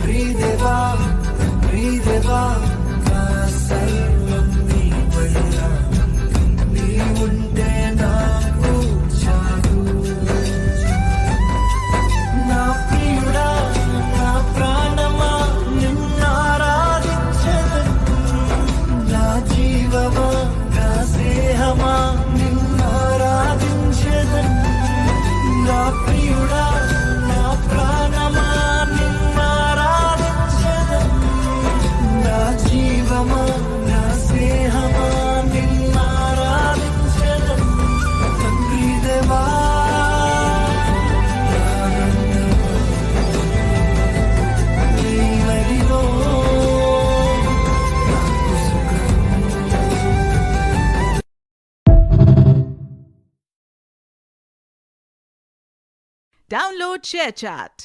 ప్రియదేవా ప్రియదేవా నా సర్వం నీవయ్యా, నీవుంటే నాకు చాలు. నా ప్రియుడా నా ప్రాణమా నిన్నారాధించెదను, నా జీవమా నా స్నేహమా నిన్నారాధించెదను. నా ప్రియుడా నా ప్రాణమా నిన్నారాధించెదను, నా జీవమా నా స్నేహమా నిన్నారాధించెదను. తండ్రి దేవా నీవడిలో నాకు సుఖం. Download ShareChat.